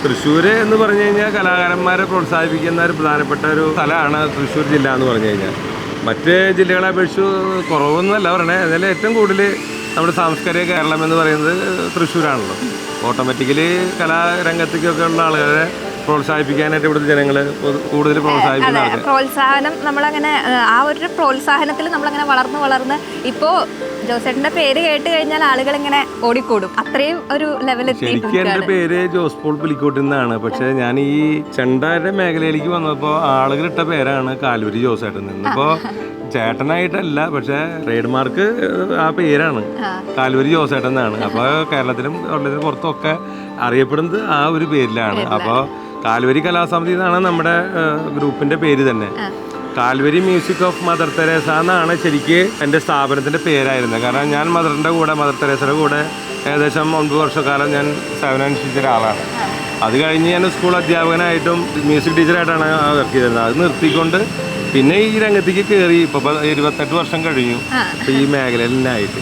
തൃശ്ശൂര് എന്ന് പറഞ്ഞു കഴിഞ്ഞാൽ കലാകാരന്മാരെ പ്രോത്സാഹിപ്പിക്കുന്ന ഒരു പ്രധാനപ്പെട്ട ഒരു സ്ഥലമാണ് തൃശ്ശൂർ ജില്ല എന്ന് പറഞ്ഞു കഴിഞ്ഞാൽ. മറ്റ് ജില്ലകളെ അപേക്ഷിച്ച് കുറവൊന്നുമല്ല പറയണേ. അതിൽ ഏറ്റവും കൂടുതൽ നമ്മുടെ സാംസ്കാരിക കേരളം എന്ന് പറയുന്നത് തൃശ്ശൂരാണല്ലോ. ഓട്ടോമാറ്റിക്കലി കലാരംഗത്തേക്കൊക്കെ ഉള്ള ആളുകളെ പ്രോത്സാഹിപ്പിക്കാനായിട്ട് ഇവിടുത്തെ ജനങ്ങൾ കൂടുതൽ പ്രോത്സാഹിപ്പിക്കുന്ന പ്രോത്സാഹനം നമ്മളങ്ങനെ ആ ഒരു പ്രോത്സാഹനത്തിൽ നമ്മളങ്ങനെ വളർന്ന് ഇപ്പോൾ ജോസേട്ടൻ്റെ പേര് കേട്ട് കഴിഞ്ഞാൽ ആളുകൾ ഇങ്ങനെ ഓടിക്കൂടും. അത്രയും ഒരു ലെവലെത്തി. എനിക്ക് എൻ്റെ പേര് ജോസ് പോൾ പുലിക്കോട്ടിൽ നിന്നാണ്. പക്ഷേ ഞാൻ ഈ ചെണ്ടയുടെ മേഖലയിലേക്ക് വന്നപ്പോൾ ആളുകളിട്ട പേരാണ് കാൽവരി ജോസേട്ടൻ. ഇന്നിപ്പോൾ ചേട്ടനായിട്ടല്ല, പക്ഷെ ട്രേഡ് മാർക്ക് ആ പേരാണ്, കാൽവരി ജോസേട്ടൻ എന്നാണ്. അപ്പോൾ കേരളത്തിലും പുറത്തൊക്കെ അറിയപ്പെടുന്നത് ആ ഒരു പേരിലാണ്. അപ്പോൾ കാൽവരി കലാസമിതി എന്നാണ് നമ്മുടെ ഗ്രൂപ്പിന്റെ പേര് തന്നെ. Calvary music of Mother Teresa എന്നാണ് ശരിക്ക് എൻ്റെ സ്ഥാപനത്തിൻ്റെ പേരായിരുന്നത്. കാരണം ഞാൻ മദർ തെരേസയുടെ കൂടെ ഏകദേശം 9 വർഷക്കാലം ഞാൻ സേവനമനുഷ്ഠിച്ച ഒരാളാണ്. അത് കഴിഞ്ഞ് ഞാൻ സ്കൂൾ അധ്യാപകനായിട്ടും മ്യൂസിക് ടീച്ചറായിട്ടാണ് വർക്ക് ചെയ്തിരുന്നത്. അത് നിർത്തിക്കൊണ്ട് പിന്നെ ഈ രംഗത്തേക്ക് കയറി ഇപ്പോൾ 28 വർഷം കഴിഞ്ഞു ഈ മേഖലയിൽ തന്നെ ആയിട്ട്.